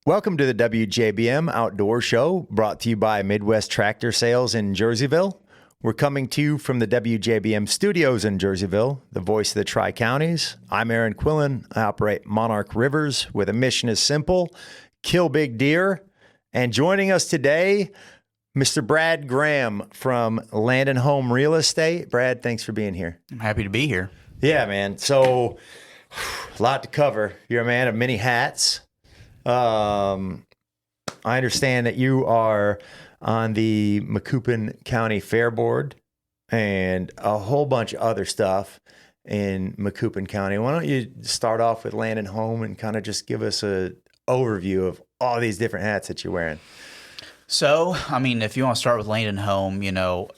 Welcome to the WJBM Outdoor Show, brought to you by Midwest Tractor Sales in Jerseyville. We're coming to you from the WJBM studios in Jerseyville, the voice of the Tri-Counties. I'm Aaron Quillan. I operate Monarch Rivers with a mission as simple: kill big deer. And joining us today, Mr. Brad Graham from Land and Home Real Estate. Brad, thanks for being here. I'm happy to be here. Yeah, man. So, a lot to cover. You're a man of many hats. I understand that you are on the Macoupin County Fair Board and a whole bunch of other stuff in Macoupin County. Why don't you start off with Land and Home and kind of just give us an overview of all these different hats that you're wearing? So, if you want to start with Land and Home,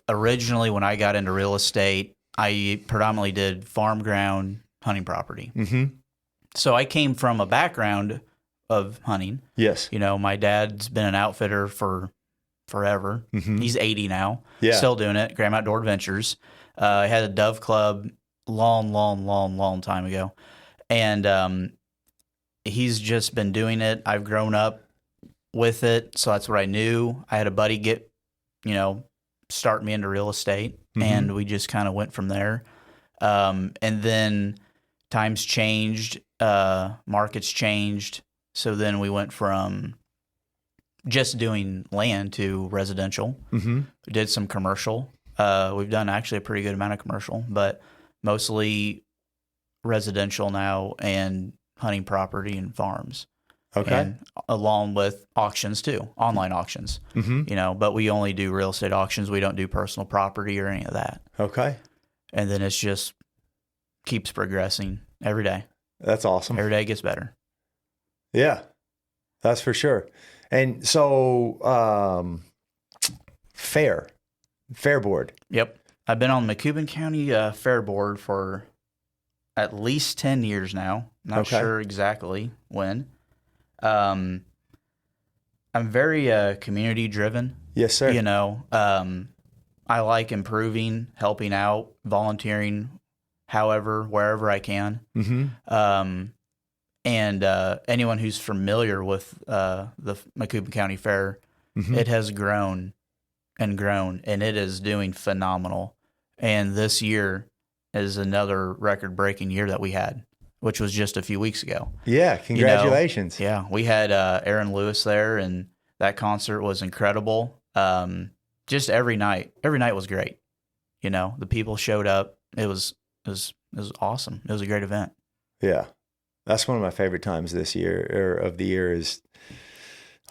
originally when I got into real estate, I predominantly did farm ground hunting property. Mm-hmm. So I came from a background of hunting. Yes. My dad's been an outfitter for forever. Mm-hmm. He's 80 now. Yeah. Still doing it. Graham Outdoor Adventures. I had a dove club long time ago. And he's just been doing it. I've grown up with it. So that's what I knew. I had a buddy start me into real estate. Mm-hmm. And we just kind of went from there. And then times changed. Markets changed. So then we went from just doing land to residential. Mm-hmm. We did some commercial. We've done actually a pretty good amount of commercial, but mostly residential now and hunting property and farms. Okay. And along with auctions too, online auctions. Mm-hmm. But we only do real estate auctions. We don't do personal property or any of that. Okay. And then it's just keeps progressing every day. That's awesome. Every day gets better. Yeah, that's for sure. And so, fair board. Yep. I've been on the Macoupin County Fair Board for at least 10 years now. Not sure exactly when. I'm very community driven. Yes, sir. I like improving, helping out, volunteering, wherever I can. Mm-hmm. And anyone who's familiar with the Macoupin County Fair, Mm-hmm. it has grown, and it is doing phenomenal. And this year is another record-breaking year that we had, which was just a few weeks ago. Yeah, congratulations. Yeah, we had Aaron Lewis there, and that concert was incredible. Just every night was great. The people showed up. It was awesome. It was a great event. Yeah. That's one of my favorite times this year, or of the year, is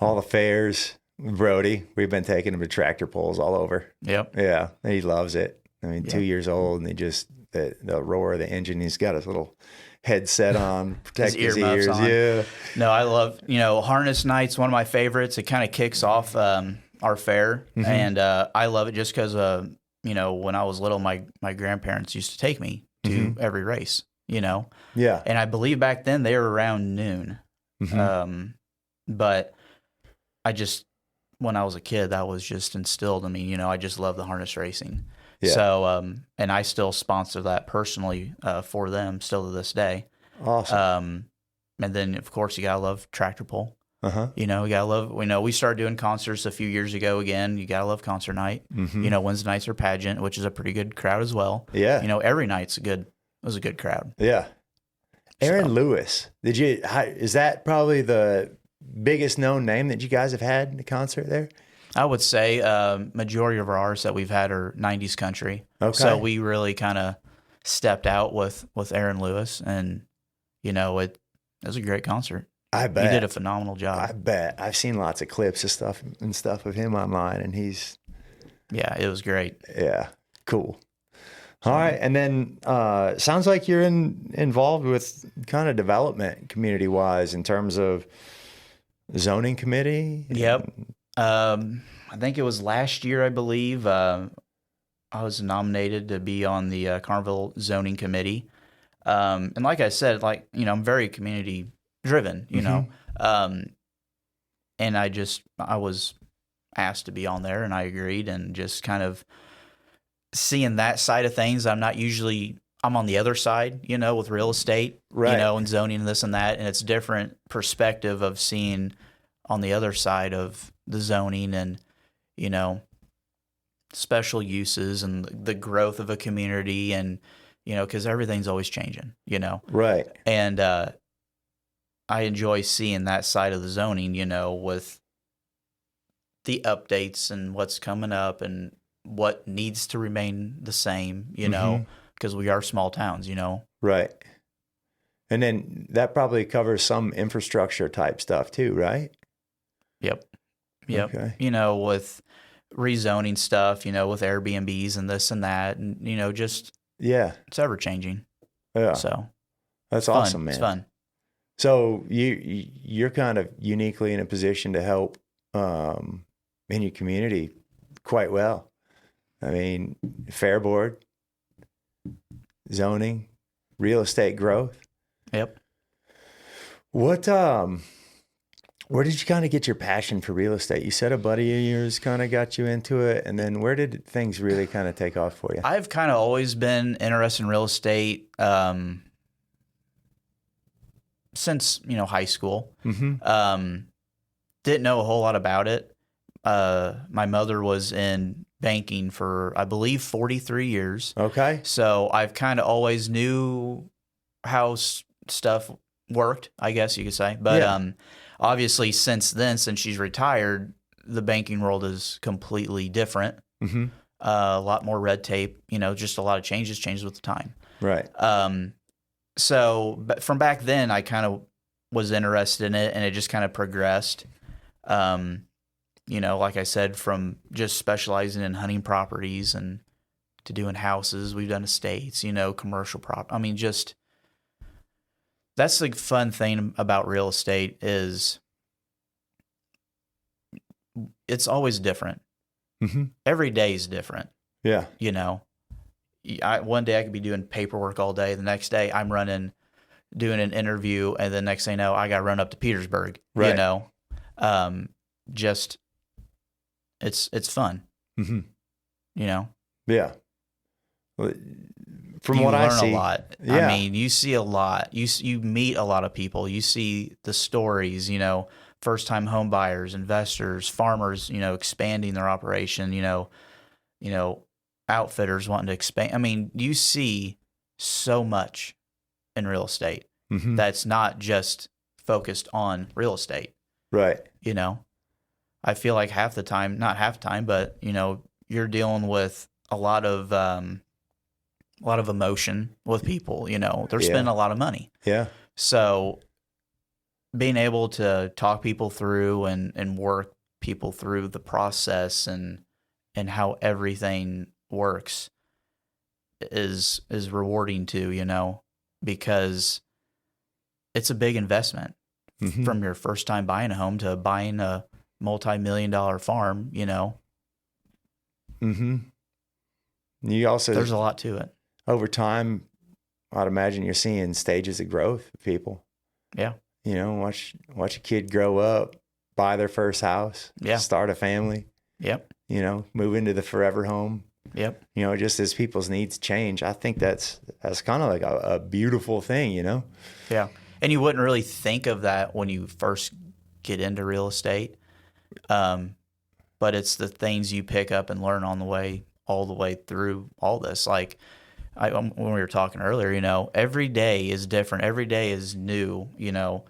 all the fairs. Brody, we've been taking him to tractor pulls all over. Yep. Yeah, and he loves it. 2 years old, and he just, the roar of the engine, he's got his little headset on, protect his ears. On. Yeah. No, I love, Harness Night's one of my favorites. It kind of kicks off our fair, Mm-hmm. and I love it just because, when I was little, my grandparents used to take me to Mm-hmm. every race. Yeah. And I believe back then they were around noon. Mm-hmm. But when I was a kid, that was just instilled in me. I just love the harness racing. Yeah. So, and I still sponsor that personally for them still to this day. Awesome. And then, of course, you got to love tractor pull. Uh-huh. You got to love, we started doing concerts a few years ago again. You got to love concert night. Mm-hmm. Wednesday nights are pageant, which is a pretty good crowd as well. Yeah. Every night's was a good crowd. Yeah. Aaron Lewis, is that probably the biggest known name that you guys have had in the concert there? I would say majority of our artists that we've had are 90s country. Okay. So we really kind of stepped out with Aaron Lewis, and, it was a great concert. I bet. He did a phenomenal job. I bet. I've seen lots of clips of stuff of him online, and yeah, it was great. Yeah, cool. All right, and then sounds like you're involved with kind of development community-wise in terms of zoning committee. Yep. I think it was last year, I believe. I was nominated to be on the Carnville Zoning Committee. And like I said, I'm very community driven, and I was asked to be on there, and I agreed, and just kind of seeing that side of things. I'm on the other side, with real estate, right. And zoning and this and that, and it's different perspective of seeing on the other side of the zoning and, you know, special uses and the growth of a community and, you know, because everything's always changing, you know. Right. And I enjoy seeing that side of the zoning, you know, with the updates and what's coming up and what needs to remain the same, you know, because we are small towns, you know. Right. And then that probably covers some infrastructure type stuff too, right? Yep. Okay. You know, with rezoning stuff, you know, with Airbnbs and this and that, and, you know, just, it's ever changing. Yeah. So that's awesome, man. It's fun. So you're kind of uniquely in a position to help in your community quite well. I mean, Fair Board, zoning, real estate growth. Yep. What where did you kind of get your passion for real estate? You said a buddy of yours kind of got you into it, and then where did things really kind of take off for you? I've kind of always been interested in real estate since, you know, high school. Didn't know a whole lot about it. My mother was in banking for, I believe, 43 years. Okay. So I've kind of always knew how stuff worked, I guess you could say. But obviously since then, since she's retired, the banking world is completely different. A lot more red tape, you know, just a lot of changes with the time. Right. So from back then, I kind of was interested in it, and it just kind of progressed. You know, like I said, from just specializing in hunting properties and to doing houses, we've done estates, you know, commercial I mean, just that's the fun thing about real estate is it's always different. Every day is different. Yeah. You know, one day I could be doing paperwork all day. The next day I'm doing an interview, and the next thing you know, I got to run up to Petersburg. Right. You know, just it's fun. You know. Yeah. Well, from you what I learn see, a lot. Yeah. I mean, you see a lot. You meet a lot of people. You see the stories. You know, first time home buyers, investors, farmers. You know, expanding their operation. You know, outfitters wanting to expand. I mean, you see so much in real estate that's not just focused on real estate. Right. You know, I feel like half the time, not half the time, but, you know, you're dealing with a lot of emotion with people, you know, they're spending a lot of money. Yeah. So being able to talk people through and work people through the process and how everything works is rewarding too, you know, because it's a big investment from your first time buying a home to buying a multi-million-dollar farm, you know. You also, there's a lot to it. Over time, I'd imagine you're seeing stages of growth of people. Yeah. You know, watch a kid grow up, buy their first house, start a family. Yep. You know, move into the forever home. Yep. You know, just as people's needs change, I think that's kind of like a beautiful thing, you know? Yeah. And you wouldn't really think of that when you first get into real estate. But it's the things you pick up and learn on the way, all the way through all this. Like when we were talking earlier, you know, every day is different. Every day is new, you know,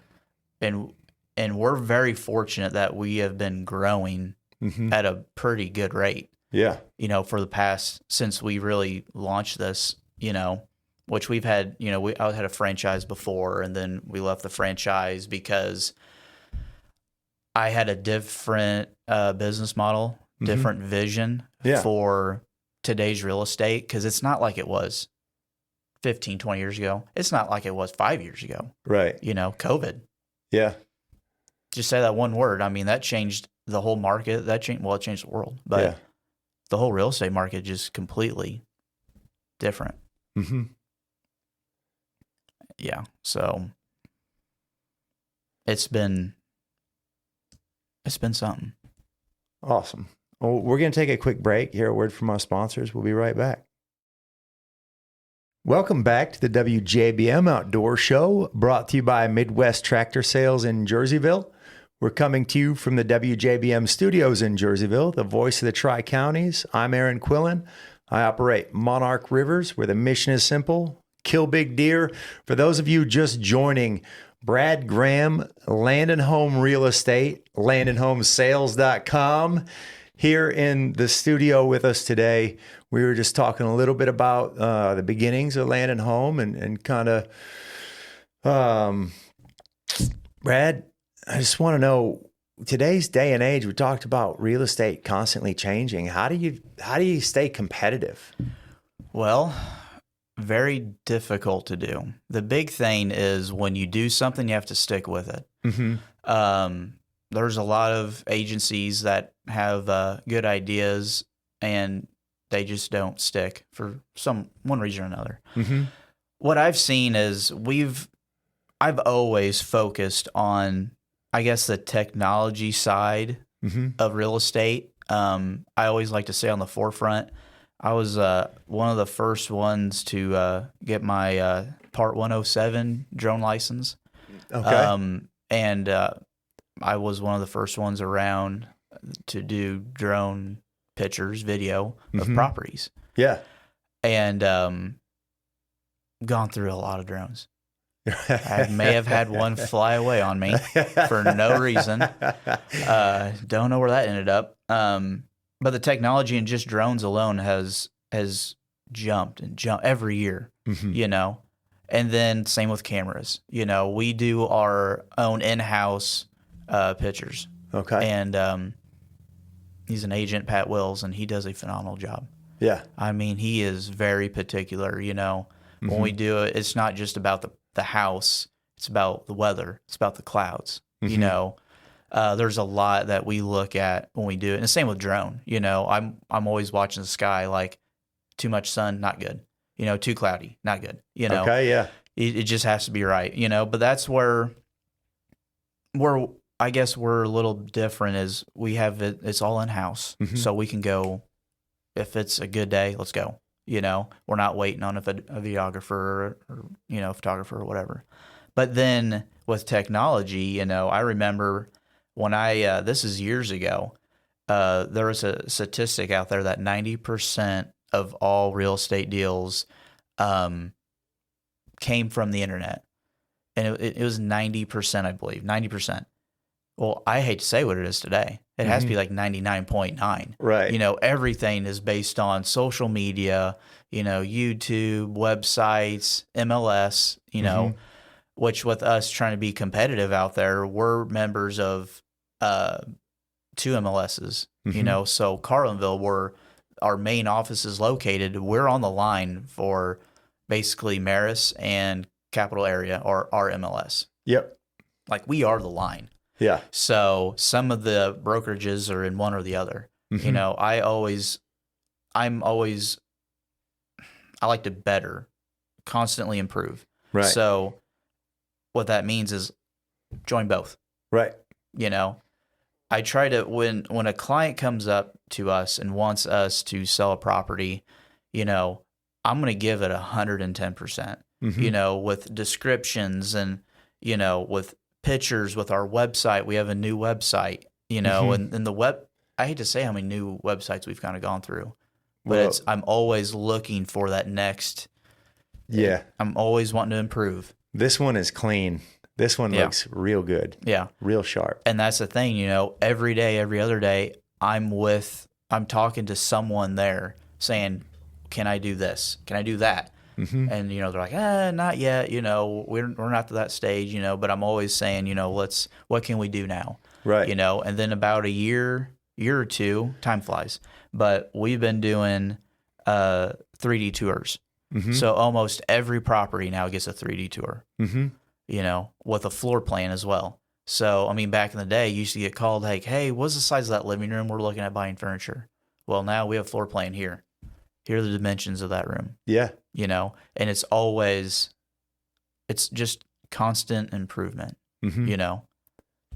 and we're very fortunate that we have been growing at a pretty good rate. Yeah. You know, for the past, since we really launched this, you know, which we've had, you know, I had a franchise before, and then we left the franchise because I had a different business model, different vision for today's real estate, because it's not like it was 15, 20 years ago. It's not like it was 5 years ago. Right. You know, COVID. Yeah. Just say that one word. I mean, that changed the whole market. It changed the world. But the whole real estate market just completely different. Yeah. So it's been something. Awesome. Well, we're going to take a quick break, hear a word from our sponsors. We'll be right back. Welcome back to the WJBM Outdoor Show, brought to you by Midwest Tractor Sales in Jerseyville. We're coming to you from the WJBM studios in Jerseyville, the voice of the Tri-Counties. I'm Aaron Quillan. I operate Monarch Rivers, where the mission is simple: kill big deer. For those of you just joining, Brad Graham, Land and Home Real Estate, landandhomesales.com, here in the studio with us today. We were just talking a little bit about the beginnings of Land and Home and kind of, Brad, I just want to know, today's day and age, we talked about real estate constantly changing. How do you stay competitive? Well, very difficult to do. The big thing is when you do something, you have to stick with it. Mm-hmm. There's a lot of agencies that have good ideas and they just don't stick for one reason or another. Mm-hmm. What I've seen is I've always focused on, I guess, the technology side of real estate. I always like to stay on the forefront. I was one of the first ones to get my Part 107 drone license. Okay. And I was one of the first ones around to do drone pictures, video of properties. Yeah. And gone through a lot of drones. I may have had one fly away on me for no reason. Don't know where that ended up. But the technology in just drones alone has jumped every year, you know. And then same with cameras. You know, we do our own in-house pictures. Okay. And he's an agent, Pat Wills, and he does a phenomenal job. Yeah. I mean, he is very particular, you know. When we do it, it's not just about the house, it's about the weather, it's about the clouds. You know, there's a lot that we look at when we do it. And the same with drone. You know, I'm always watching the sky, like too much sun, not good. You know, too cloudy, not good. You know, okay, yeah. It just has to be right. You know, but that's where I guess we're a little different. Is we have it's all in house, so we can go. If it's a good day, let's go. You know, we're not waiting on a videographer or you know, photographer or whatever. But then with technology, you know, I remember when this is years ago, there was a statistic out there that 90% of all real estate deals came from the internet. And it was 90%, I believe, 90%. Well, I hate to say what it is today. It has to be like 99.9. Right. You know, everything is based on social media, you know, YouTube, websites, MLS, you know, which with us trying to be competitive out there, we're members of 2 MLSs, you know, so Carlinville, where our main office is located, we're on the line for basically Maris and Capital Area or our MLS. Yep. Like we are the line. Yeah. So some of the brokerages are in one or the other. You know, I like to better, constantly improve. Right. So what that means is join both. Right. You know, I try to, when a client comes up to us and wants us to sell a property, you know, I'm going to give it 110%, you know, with descriptions and, you know, with pictures, with our website. We have a new website, you know, and I hate to say how many new websites we've kind of gone through, but I'm always looking for that next. Yeah. I'm always wanting to improve. This one is clean. This one looks real good. Yeah. Real sharp. And that's the thing, you know, every day, every other day, I'm talking to someone there saying, can I do this? Can I do that? And, you know, they're like, not yet, you know, we're not to that stage, you know, but I'm always saying, you know, what can we do now? Right. You know, and then about a year or two, time flies, but we've been doing 3D tours. So almost every property now gets a 3D tour, you know, with a floor plan as well. So, I mean, back in the day, you used to get called, like, hey, what's the size of that living room? We're looking at buying furniture. Well, now we have floor plan here. Here are the dimensions of that room. Yeah. You know, and it's just constant improvement, you know,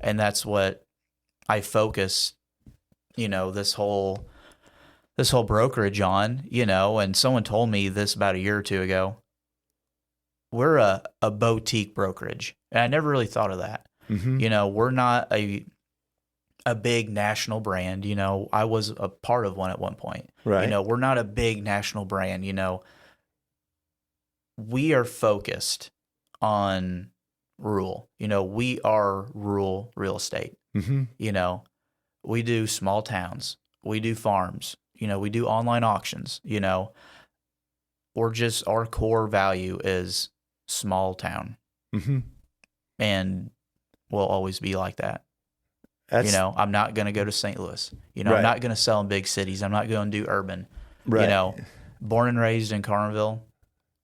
and that's what I focus, you know, this whole brokerage on, you know, and someone told me this about a year or two ago. We're a boutique brokerage. And I never really thought of that. You know, we're not a a big national brand. You know, I was a part of one at one point. Right. You know, we're not a big national brand. You know, we are focused on rural. You know, we are rural real estate. Mm-hmm. You know, we do small towns. We do farms. You know, we do online auctions. You know, or just our core value is small town. Mm-hmm. And will always be like that. You know, I'm not going to go to St. Louis. You know, Right. I'm not going to sell in big cities. I'm not going to do urban. Right. You know, born and raised in Carlinville,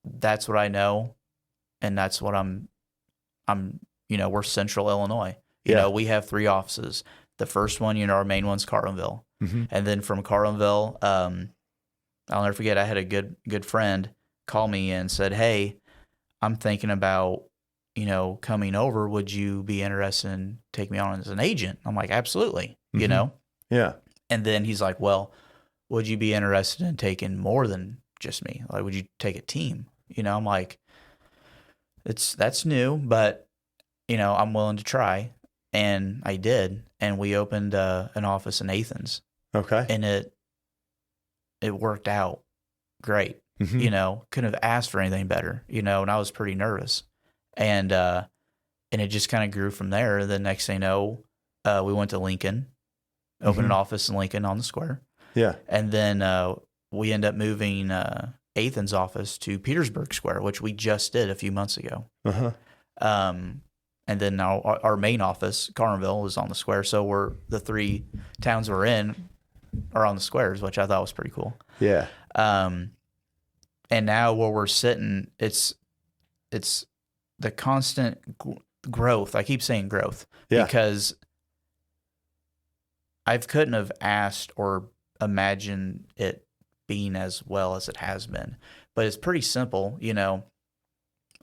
that's what I know. And that's what you know, we're central Illinois. You know, we have 3 offices. The first one, you know, our main one's Carlinville. Mm-hmm. And then from Carlinville, I'll never forget, I had a good friend call me and said, hey, I'm thinking about, you know, coming over. Would you be interested in taking me on as an agent? I'm like, absolutely, you know? Yeah. And then he's like, well, would you be interested in taking more than just me? Like, would you take a team? You know, I'm like, that's new, but, you know, I'm willing to try. And I did. And we opened an office in Athens. Okay. And it worked out great. Mm-hmm. You know, couldn't have asked for anything better, you know, and I was pretty nervous. And it just kind of grew from there. The next thing you know, we went to Lincoln, opened an office in Lincoln on the square. Yeah. And then we ended up moving Athens' office to Petersburg Square, which we just did a few months ago. Uh-huh. And then now our main office, Carlinville, is on the square. So the 3 towns we're in are on the squares, which I thought was pretty cool. Yeah. And now where we're sitting, it's the constant growth. I keep saying growth because I couldn't have asked or imagined it being as well as it has been. But it's pretty simple, you know.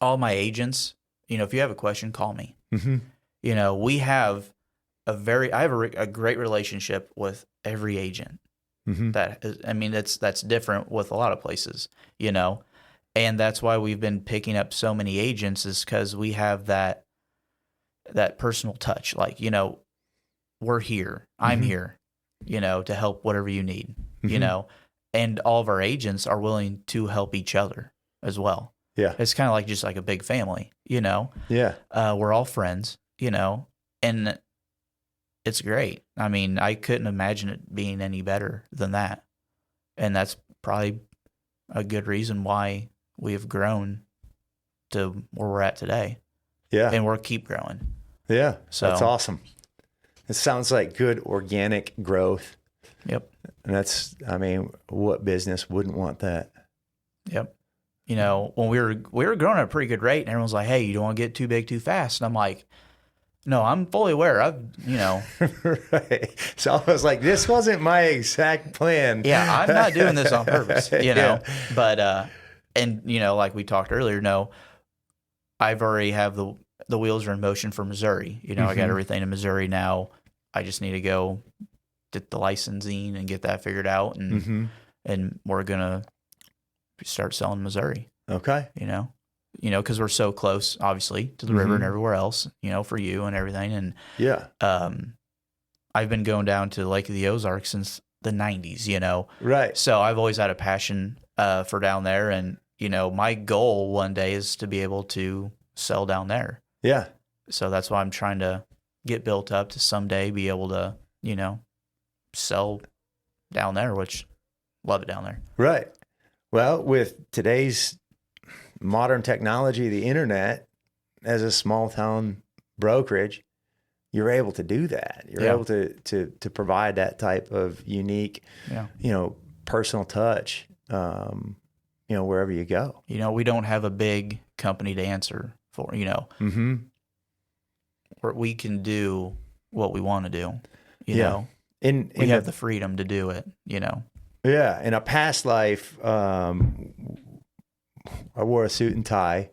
All my agents, you know, if you have a question, call me. Mm-hmm. You know, I have a great relationship with every agent. Mm-hmm. That's different with a lot of places, you know. And that's why we've been picking up so many agents, is because we have that personal touch. Like, you know, we're here. I'm here, you know, to help whatever you need, you know. And all of our agents are willing to help each other as well. Yeah. It's kind of like just like a big family, you know. Yeah. We're all friends, you know, and it's great. I mean, I couldn't imagine it being any better than that. And that's probably a good reason why we have grown to where we're at today. Yeah. And we'll keep growing. Yeah. So that's awesome. It sounds like good organic growth. Yep. And that's, I mean, what business wouldn't want that? Yep. You know, when we were growing at a pretty good rate, and everyone's like, hey, you don't want to get too big too fast. And I'm like, no, I'm fully aware. You know. Right. So I was like, this wasn't my exact plan. Yeah, I'm not doing this on purpose, you know. Yeah. But, and, you know, like we talked earlier, no, I've already have the wheels are in motion for Missouri. You know, I got everything in Missouri now. I just need to go get the licensing and get that figured out. And we're going to start selling Missouri. Okay. You know, because we're so close, obviously, to the river and everywhere else, you know, for you and everything. And yeah, I've been going down to Lake of the Ozarks since the 90s, you know. Right. So I've always had a passion for down there. And, you know, my goal one day is to be able to sell down there. Yeah. So that's why I'm trying to get built up to someday be able to, you know, sell down there, which love it down there. Right. Well, with today's modern technology, the internet, as a small town brokerage, you're able to do that. You're able to provide that type of unique, you know, personal touch, you know, wherever you go. You know, we don't have a big company to answer for, you know. Where we can do what we want to do, you know. And we have the freedom to do it, you know. Yeah. In a past life, I wore a suit and tie.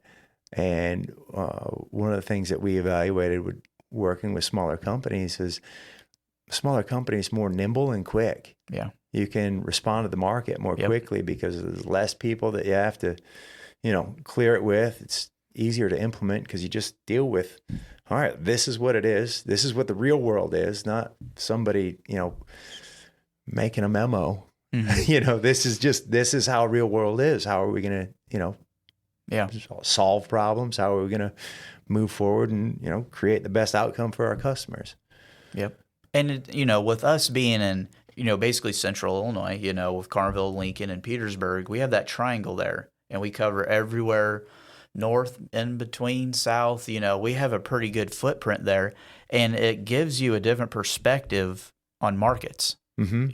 And one of the things that we evaluated with working with smaller companies is smaller companies more nimble and quick. Yeah. You can respond to the market more quickly because there's less people that you have to, you know, clear it with. It's easier to implement because you just deal with, all right, this is what it is. This is what the real world is, not somebody, making a memo. Mm-hmm. This is how real world is. How are we going to, solve problems? How are we going to move forward and, create the best outcome for our customers? Yep. And, with us being in, basically central Illinois, with Carnville, Lincoln, and Petersburg, we have that triangle there, and we cover everywhere, north, in between, south. We have a pretty good footprint there, and it gives you a different perspective on markets. Mm-hmm.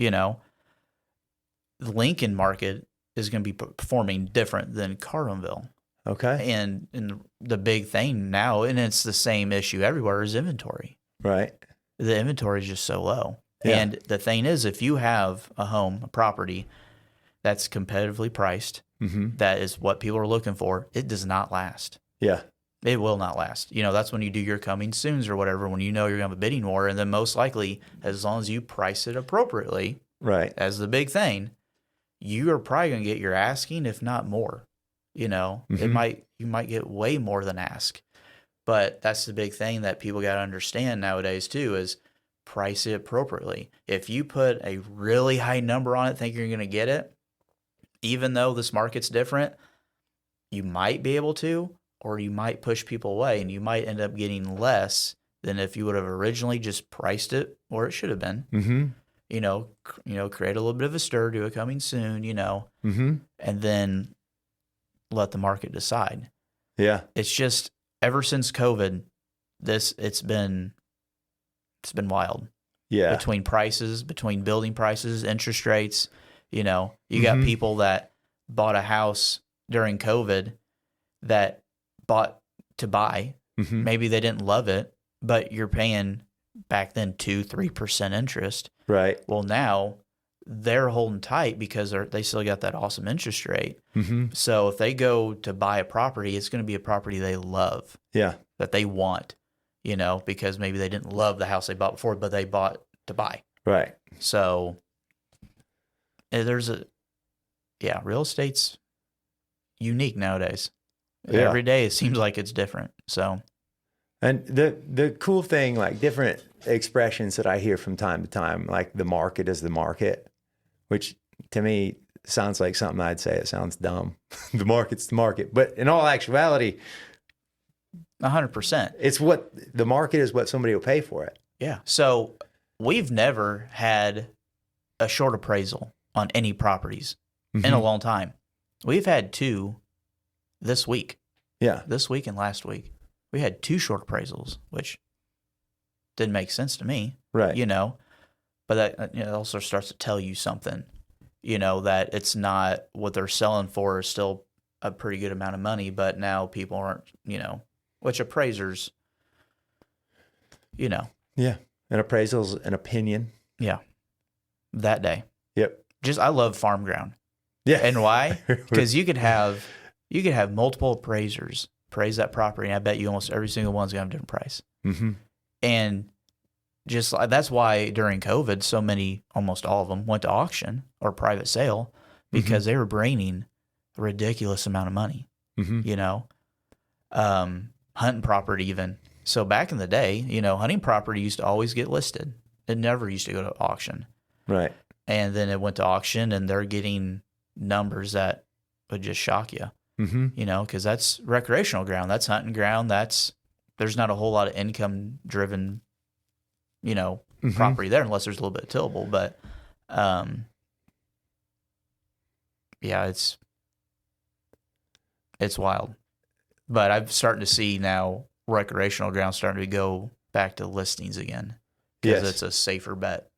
The Lincoln market is going to be performing different than Carlinville. Okay. And the big thing now, and it's the same issue everywhere, is inventory. Right. The inventory is just so low. Yeah. And the thing is, if you have a home, a property that's competitively priced, that is what people are looking for, it does not last. Yeah. It will not last. That's when you do your coming soons or whatever, when you're going to have a bidding war. And then most likely, as long as you price it appropriately, right, as the big thing, you are probably going to get your asking, if not more. You might get way more than ask. But that's the big thing that people got to understand nowadays too, is price it appropriately. If you put a really high number on it, think you're going to get it, even though this market's different, you might be able to, or you might push people away, and you might end up getting less than if you would have originally just priced it where it should have been. Mm-hmm. Create a little bit of a stir, do it coming soon, mm-hmm. and then let the market decide. Yeah. It's just, ever since COVID, it's been wild. Yeah. Between prices, between building prices, interest rates, you got people that bought a house during COVID that bought to buy. Mm-hmm. Maybe they didn't love it, but you're paying back then 2-3% interest. Right. Well, now they're holding tight because they still got that awesome interest rate. Mm-hmm. So if they go to buy a property, it's going to be a property they love. Yeah. That they want, because maybe they didn't love the house they bought before, but they bought to buy. Right. So real estate's unique nowadays. Yeah. Every day it seems like it's different. So, and the cool thing, like different expressions that I hear from time to time, like the market is the market, which to me sounds like something I'd say. It sounds dumb. The market's the market, but in all actuality, 100%. It's what the market is, what somebody will pay for it. Yeah. So we've never had a short appraisal on any properties in a long time. We've had 2 this week. Yeah. This week and last week. We had 2 short appraisals, which didn't make sense to me. Right. But that also starts to tell you something, that it's not what they're selling for is still a pretty good amount of money, but now people aren't, which appraisers, Yeah. An appraisal's an opinion. Yeah. That day. Yep. I love farm ground. Yeah. And why? Because you could have multiple appraisers appraise that property, and I bet you almost every single one's going to have a different price. Mm-hmm. And that's why during COVID, almost all of them went to auction or private sale because they were bringing a ridiculous amount of money, hunting property even. So back in the day, hunting property used to always get listed. It never used to go to auction. Right. And then it went to auction, and they're getting numbers that would just shock you, because that's recreational ground. That's hunting ground. There's not a whole lot of income driven, property there unless there's a little bit of tillable. But, it's wild. But I'm starting to see now recreational ground starting to go back to listings again because it's a safer bet.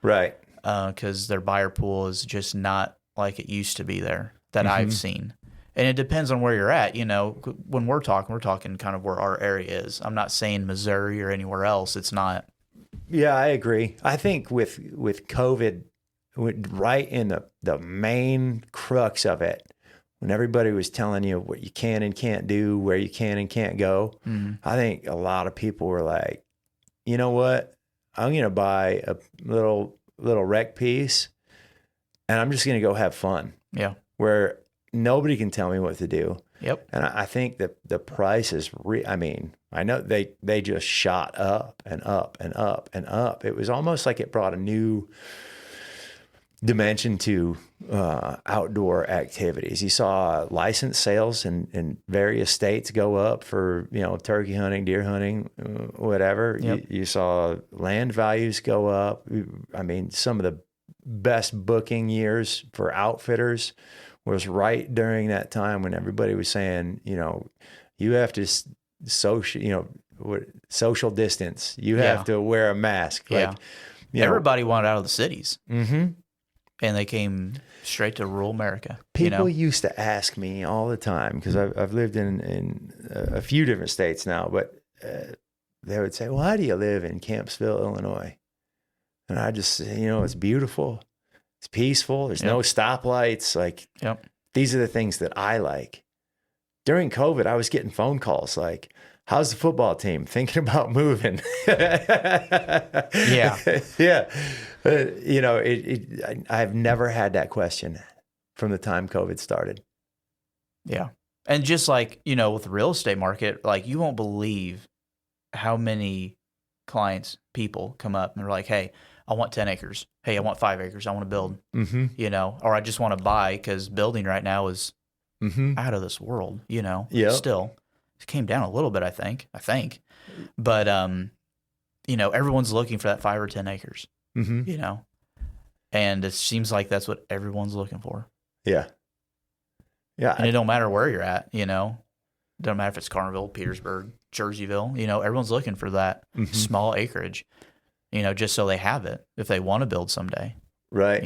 Right. Because their buyer pool is just not like it used to be there that I've seen. And it depends on where you're at. When we're talking kind of where our area is. I'm not saying Missouri or anywhere else. It's not. Yeah, I agree. I think with COVID, right in the main crux of it, when everybody was telling you what you can and can't do, where you can and can't go, I think a lot of people were like, you know what? I'm going to buy a little wreck piece and I'm just going to go have fun. Yeah. Where nobody can tell me what to do. Yep. And I think that the price is, I mean, I know they just shot up and up and up and up. It was almost like it brought a new dimension to outdoor activities. You saw license sales in various states go up for, turkey hunting, deer hunting, whatever. Yep. You saw land values go up. I mean, some of the best booking years for outfitters was right during that time when everybody was saying, you have to social distance. You have to wear a mask. Yeah. Everybody wanted out of the cities. Mm-hmm. And they came straight to rural America. People used to ask me all the time, because I've lived in a few different states now, but they would say, well, how do you live in Campsville, Illinois? And I just say, it's beautiful. It's peaceful. There's no stoplights. Like, these are the things that I like. During COVID, I was getting phone calls like, how's the football team? Thinking about moving. Yeah. Yeah. I've never had that question from the time COVID started. Yeah. And just like, with the real estate market, like, you won't believe how many people come up and are like, hey, I want 10 acres. Hey, I want 5 acres. I want to build, or I just want to buy, because building right now is out of this world, still. It came down a little bit, I think. But, everyone's looking for that 5 or 10 acres, and it seems like that's what everyone's looking for. Yeah. Yeah. And it don't matter where you're at, Doesn't matter if it's Carneville, Petersburg, Jerseyville, everyone's looking for that small acreage, just so they have it if they want to build someday. Right.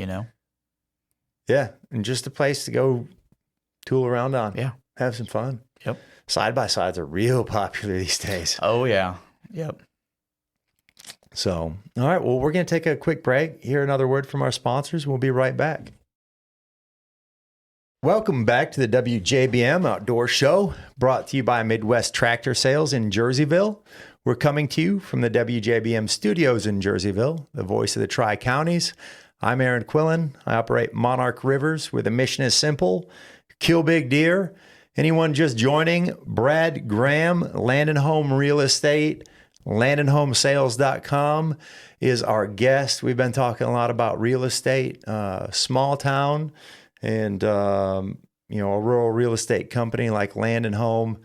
Yeah. And just a place to go tool around on. Yeah. Have some fun. Yep. Side-by-sides are real popular these days. Oh, yeah. Yep. So, all right. Well, we're going to take a quick break. Hear another word from our sponsors. We'll be right back. Welcome back to the WJBM Outdoor Show, brought to you by Midwest Tractor Sales in Jerseyville. We're coming to you from the WJBM studios in Jerseyville, the voice of the Tri-Counties. I'm Aaron Quillan. I operate Monarch Rivers, where the mission is simple: kill big deer. Anyone just joining, Brad Graham, Land and Home Real Estate, landandhomesales.com is our guest. We've been talking a lot about real estate, small town, and a rural real estate company like Land and Home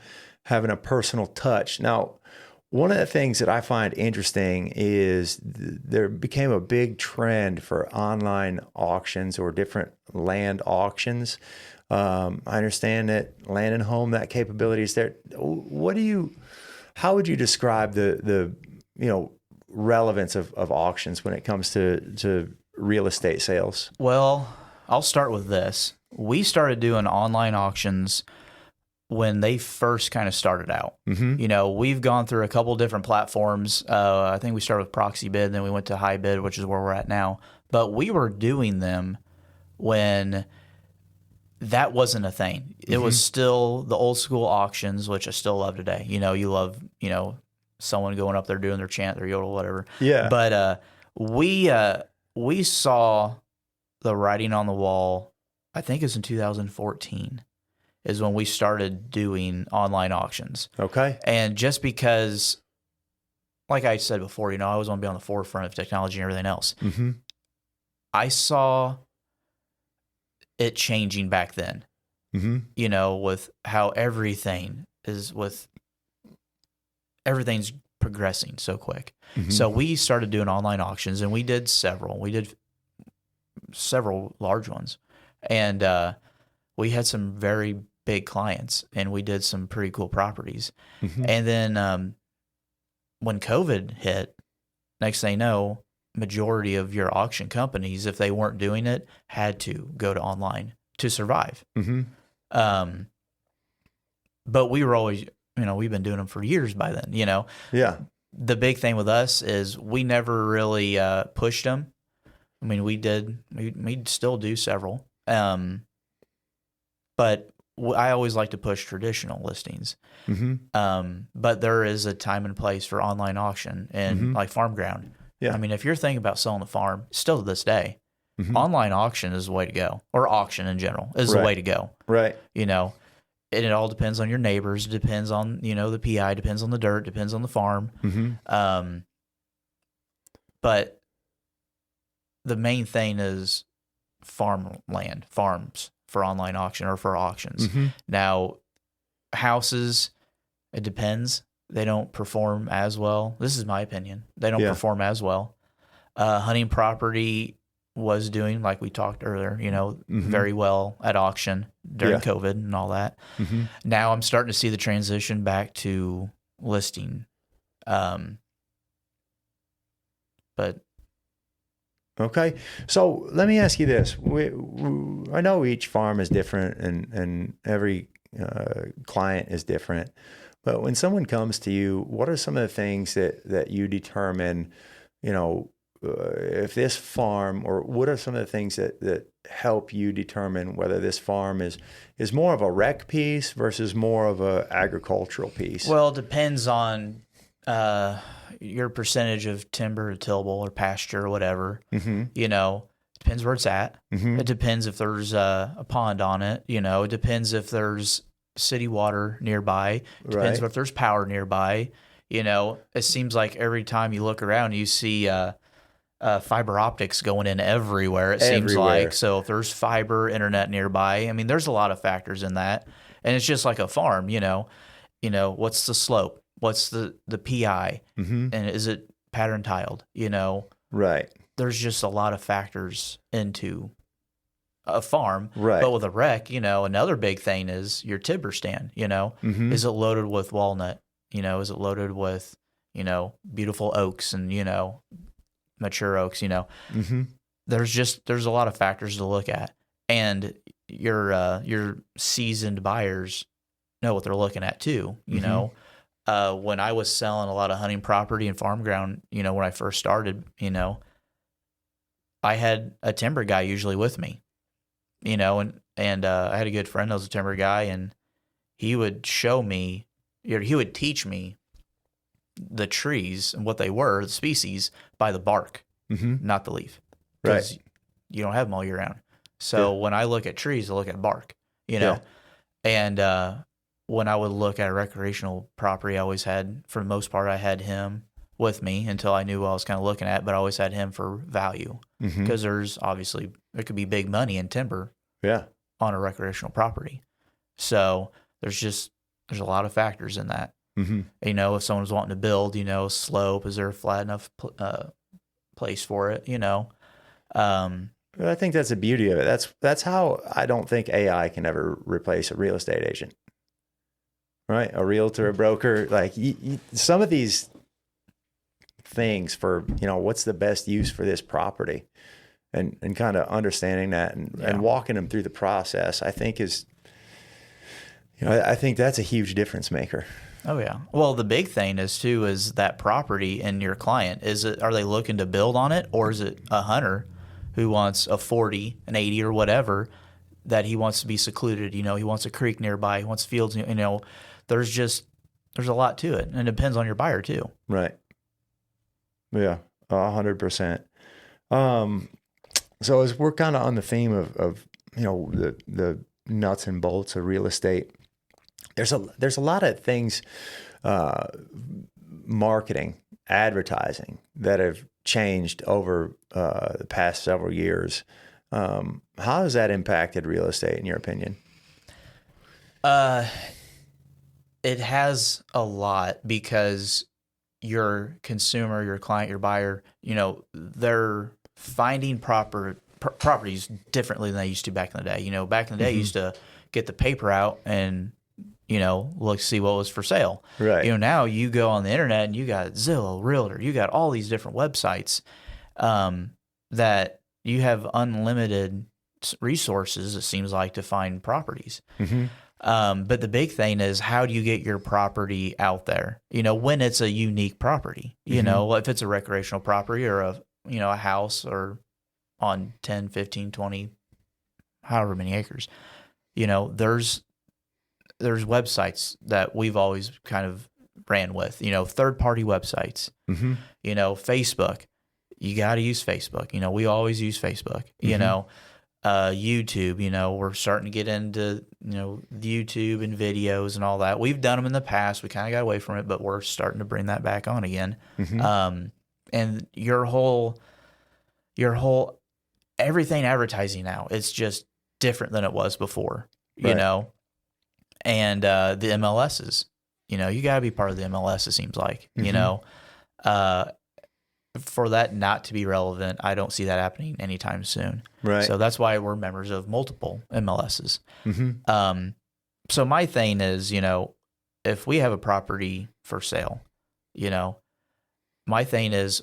having a personal touch. Now, one of the things that I find interesting is there became a big trend for online auctions or different land auctions. I understand that Land and Home, that capability is there. How would you describe the relevance of auctions when it comes to real estate sales? Well, I'll start with this. We started doing online auctions when they first kind of started out. We've gone through a couple different platforms. I think we started with Proxy Bid, then we went to High Bid, which is where we're at now. But we were doing them when that wasn't a thing. It was still the old school auctions, which I still love today. You love, someone going up there doing their chant, their yodel, whatever. Yeah. But we saw the writing on the wall, I think it was in 2014, is when we started doing online auctions. Okay. And just because, like I said before, I always want to be on the forefront of technology and everything else. I saw it changing back then, with how everything's progressing so quick. So we started doing online auctions, and we did several. We did several large ones, and we had some very big clients, and we did some pretty cool properties. And then when COVID hit, next thing you know, majority of your auction companies, if they weren't doing it, had to go to online to survive. But we were always, we've been doing them for years by then, Yeah. The big thing with us is we never really pushed them. I mean, we'd still do several. But I always like to push traditional listings. But there is a time and place for online auction and like farm ground. Yeah. I mean, if you're thinking about selling the farm, still to this day, online auction is the way to go, or auction in general is the way to go. Right. and it all depends on your neighbors. It depends on, the PI, depends on the dirt, depends on the farm. But the main thing is farmland, farms for online auction or for auctions. Now, houses, it depends. They don't perform as well. This is my opinion. They don't perform as well. Hunting property was doing, like we talked earlier, very well at auction during COVID and all that. Now I'm starting to see the transition back to listing. But okay, so let me ask you this: I know each farm is different, and every client is different. But when someone comes to you, what are some of the things that you determine? If this farm, or what are some of the things that help you determine whether this farm is more of a rec piece versus more of a agricultural piece? Well, it depends on your percentage of timber, tillable, or pasture, or whatever. Depends where it's at. It depends if there's a pond on it. It depends if there's city water nearby. It depends if there's power nearby. It seems like every time you look around, you see fiber optics going in everywhere. Seems like. So if there's fiber internet nearby, I mean, there's a lot of factors in that. And it's just like a farm. What's the slope? What's the PI? And is it pattern tiled? Right. There's just a lot of factors into a farm. Right. But with a rec, another big thing is your timber stand. Is it loaded with walnut? Is it loaded with, beautiful oaks and, mature oaks? There's a lot of factors to look at, and your seasoned buyers know what they're looking at too. When I was selling a lot of hunting property and farm ground, when I first started, I had a timber guy usually with me, and I had a good friend that was a timber guy, and he would show me, he would teach me the trees and what they were, the species, by the bark, not the leaf. Because you don't have them all year round. So when I look at trees, I look at bark, and when I would look at a recreational property, I always had, for the most part, I had him with me until I knew what I was kind of looking at, but I always had him for value, because there could be big money in timber on a recreational property. So there's a lot of factors in that. If someone's wanting to build, slope, is there a flat enough place for it, I think that's the beauty of it. That's how I don't think AI can ever replace a real estate agent, right? A realtor, a broker, like some of these things for, what's the best use for this property, and kind of understanding that and walking them through the process, I think is, I think that's a huge difference maker. Oh yeah. Well, the big thing is that property and your client, are they looking to build on it, or is it a hunter who wants a 40, an 80 or whatever, that he wants to be secluded, he wants a creek nearby, he wants fields, there's a lot to it, and it depends on your buyer too. Right. Yeah, 100%. So as we're kind of on the theme of the nuts and bolts of real estate, there's a lot of things, marketing, advertising, that have changed over the past several years. How has that impacted real estate, in your opinion? It has a lot, because your consumer, your client, your buyer, they're finding properties differently than they used to back in the day. Back in the day, you used to get the paper out and, look, see what was for sale. Right. Now you go on the internet and you got Zillow, Realtor, you got all these different websites that you have unlimited resources, it seems like, to find properties. But the big thing is, how do you get your property out there? When it's a unique property, if it's a recreational property or a house or on 10, 15, 20, however many acres, there's websites that we've always kind of ran with, third-party websites, Facebook. You got to use Facebook. We always use Facebook. YouTube, we're starting to get into, the YouTube and videos and all that. We've done them in the past. We kind of got away from it, but we're starting to bring that back on again. And your whole everything advertising now, it's just different than it was before, Right. and the MLSs, you got to be part of the MLS, it seems like, for that not to be relevant, I don't see that happening anytime soon. Right. So that's why we're members of multiple MLSs. So my thing is, if we have a property for sale, my thing is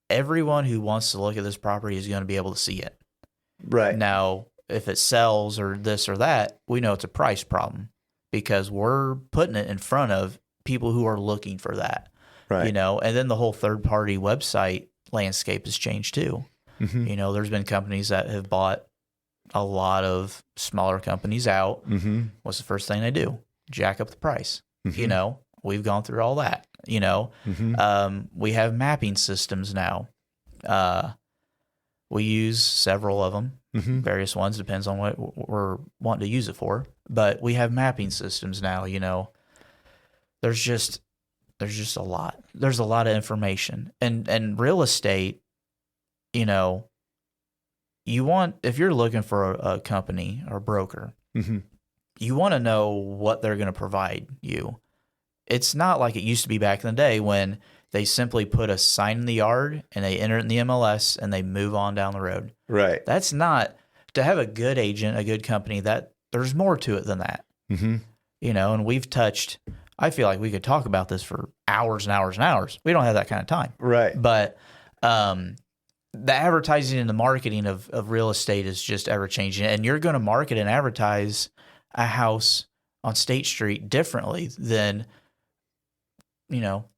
everyone who wants to look at this property is going to be able to see it. Right. Now, if it sells or this or that, we know it's a price problem because we're putting it in front of people who are looking for that. Right. And then the whole third-party website landscape has changed too. There's been companies that have bought a lot of smaller companies out. What's the first thing they do? Jack up the price. We've gone through all that. We have mapping systems now. We use several of them, various ones, depends on what we're wanting to use it for. But we have mapping systems now. There's just a lot. There's a lot of information. And real estate, if you're looking for a company or broker, you want to know what they're going to provide you. It's not like it used to be back in the day when they simply put a sign in the yard and they enter it in the MLS and they move on down the road. Right. That's not, to have a good agent, a good company, that there's more to it than that. And we've touched, I feel like we could talk about this for hours and hours and hours. We don't have that kind of time. Right. But the advertising and the marketing of real estate is just ever changing. And you're going to market and advertise a house on State Street differently than,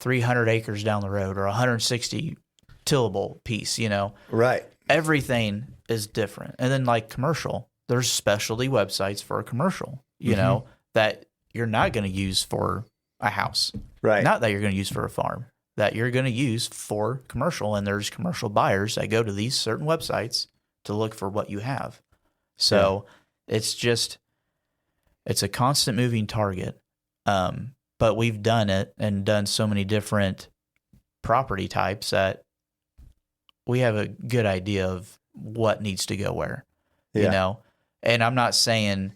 300 acres down the road or 160 tillable piece, Right. Everything is different. And then like commercial, there's specialty websites for a commercial, that you're not going to use for a house. Right. Not that you're going to use for a farm, that you're going to use for commercial. And there's commercial buyers that go to these certain websites to look for what you have. So it's a constant moving target. But we've done it and done so many different property types that we have a good idea of what needs to go where, and I'm not saying,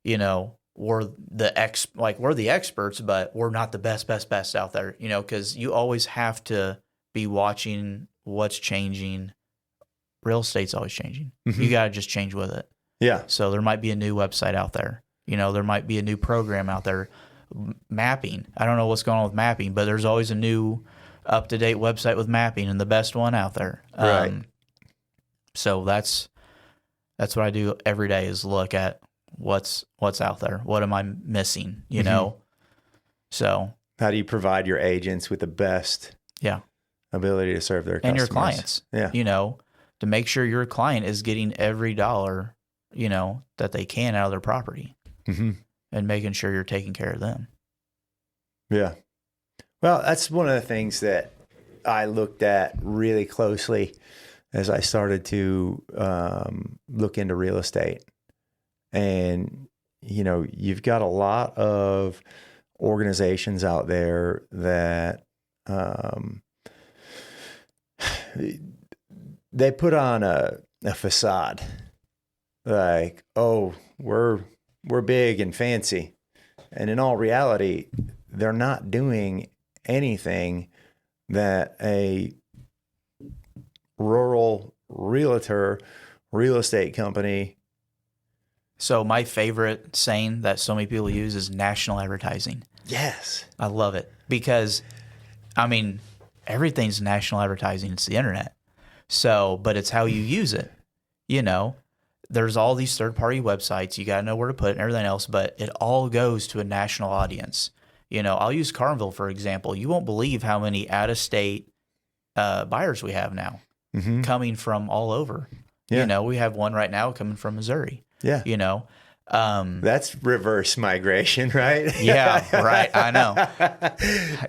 we're the experts, but we're not the best out there, because you always have to be watching what's changing. Real estate's always changing. You got to just change with it. Yeah. So there might be a new website out there. There might be a new program out there. Mapping. I don't know what's going on with mapping, but there's always a new up-to-date website with mapping and the best one out there. Right. So that's what I do every day is look at what's out there. What am I missing? So how do you provide your agents with the best ability to serve their customers? And your clients? Yeah. To make sure your client is getting every dollar, that they can out of their property. And making sure you're taking care of them. Yeah. Well, that's one of the things that I looked at really closely as I started to look into real estate. And, you've got a lot of organizations out there that they put on a facade like, oh, we're big and fancy. And in all reality, they're not doing anything that a rural realtor, real estate company. So my favorite saying that so many people use is national advertising. Yes. I love it because, everything's national advertising. It's the internet. So, but it's how you use it, There's all these third-party websites. You got to know where to put it and everything else, but it all goes to a national audience. I'll use Carnville, for example. You won't believe how many out-of-state buyers we have now coming from all over. Yeah. We have one right now coming from Missouri. Yeah. That's reverse migration, right? Yeah, right. I know.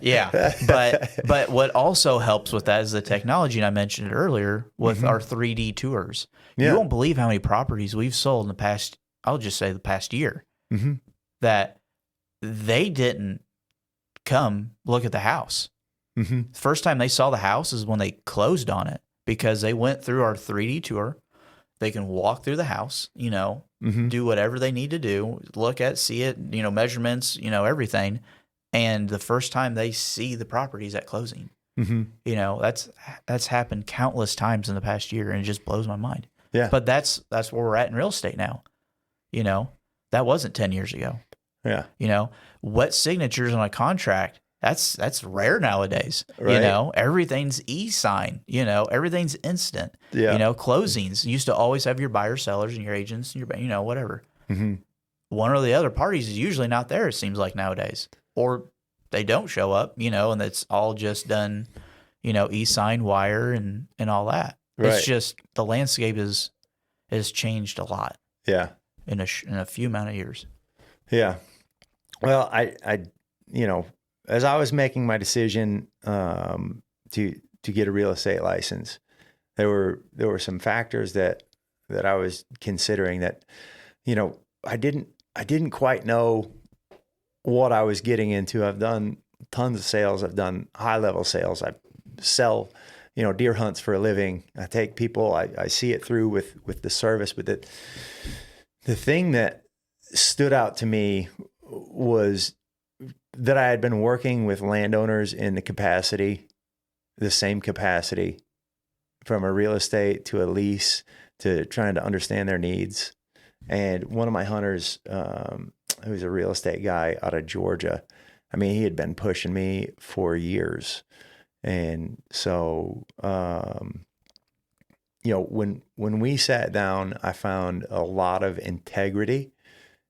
Yeah. But what also helps with that is the technology, and I mentioned it earlier with our 3D tours. Yeah. You won't believe how many properties we've sold in the past, I'll just say the past year, that they didn't come look at the house. First time they saw the house is when they closed on it, because they went through our 3D tour. They can walk through the house, do whatever they need to do, look at, see it, measurements, everything. And the first time they see the properties at closing, that's happened countless times in the past year, and it just blows my mind. Yeah. But that's where we're at in real estate now. That wasn't 10 years ago. Yeah. Wet signatures on a contract, that's rare nowadays. Right. Everything's e-sign, everything's instant. Yeah. Closings, you used to always have your buyers, sellers, and your agents, and your, whatever. One or the other parties is usually not there, it seems like nowadays. Or they don't show up, and it's all just done, e-sign, wire, and all that. Right. It's just the landscape has changed a lot. Yeah. In a few amount of years. Yeah. Well, I as I was making my decision to get a real estate license, there were some factors that I was considering that, I didn't quite know what I was getting into. I've done tons of sales. I've done high level sales. I sell, deer hunts for a living. I take people, I see it through with the service, but the thing that stood out to me was that I had been working with landowners in the same capacity, from a real estate to a lease to trying to understand their needs. And one of my hunters, who's a real estate guy out of Georgia, he had been pushing me for years. And so, when we sat down, I found a lot of integrity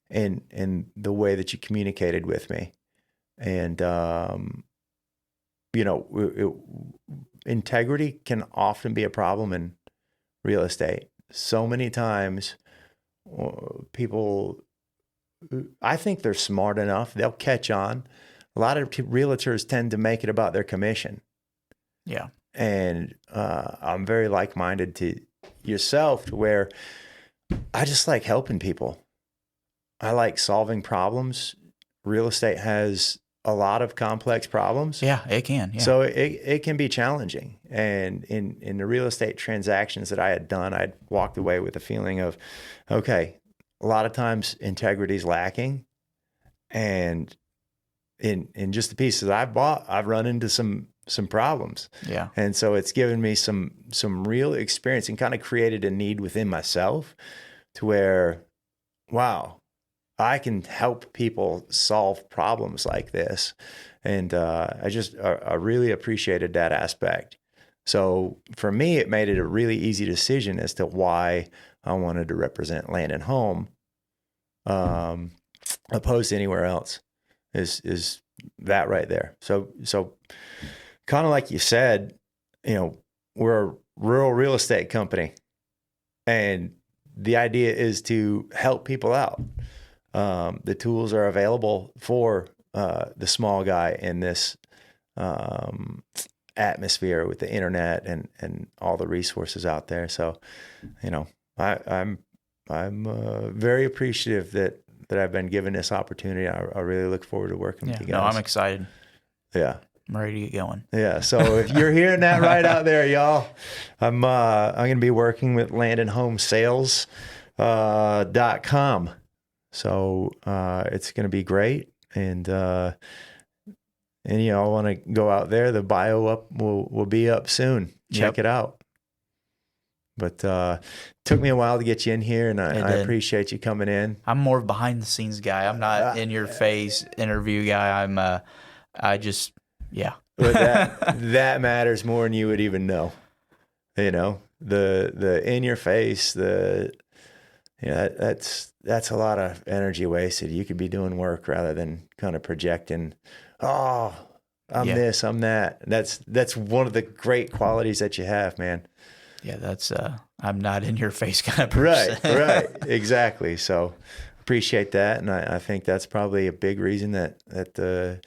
in the way that you communicated with me. And, integrity can often be a problem in real estate. So many times people, I think they're smart enough, they'll catch on. A lot of realtors tend to make it about their commission. Yeah. And I'm very like-minded to yourself, to where I just like helping people. I like solving problems. Real estate has a lot of complex problems. Yeah, it can. Yeah. So it can be challenging. And in the real estate transactions that I had done, I'd walked away with a feeling of, okay, a lot of times integrity is lacking. And in just the pieces I've bought, I've run into some problems. Yeah. And so it's given me some real experience and kind of created a need within myself to where, wow, I can help people solve problems like this. And I really appreciated that aspect. So for me, it made it a really easy decision as to why I wanted to represent Land and Home, opposed to anywhere else, is that right there. So kind of like you said, we're a rural real estate company, and the idea is to help people out. The tools are available for the small guy in this atmosphere with the internet and all the resources out there. So, I'm very appreciative that I've been given this opportunity. I really look forward to working with you guys. No, I'm excited. Yeah. I'm ready to get going. Yeah. So if you're hearing that right out there, y'all, I'm going to be working with landandhomesales.com. So it's going to be great. And I want to go out there. The bio will be up soon. Check it out. But took me a while to get you in here, and I appreciate you coming in. I'm more behind the scenes guy. I'm not in your face interview guy. Yeah. But that matters more than you would even know. The in your face, that's a lot of energy wasted. You could be doing work rather than kind of projecting, oh, I'm this, I'm that. That's one of the great qualities that you have, man. Yeah, I'm not in your face kind of person. Right, exactly. So appreciate that. And I think that's probably a big reason that the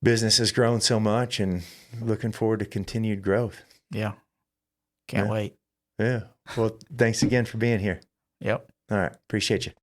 business has grown so much, and looking forward to continued growth. Yeah. Can't wait. Yeah. Well, thanks again for being here. Yep. All right. Appreciate you.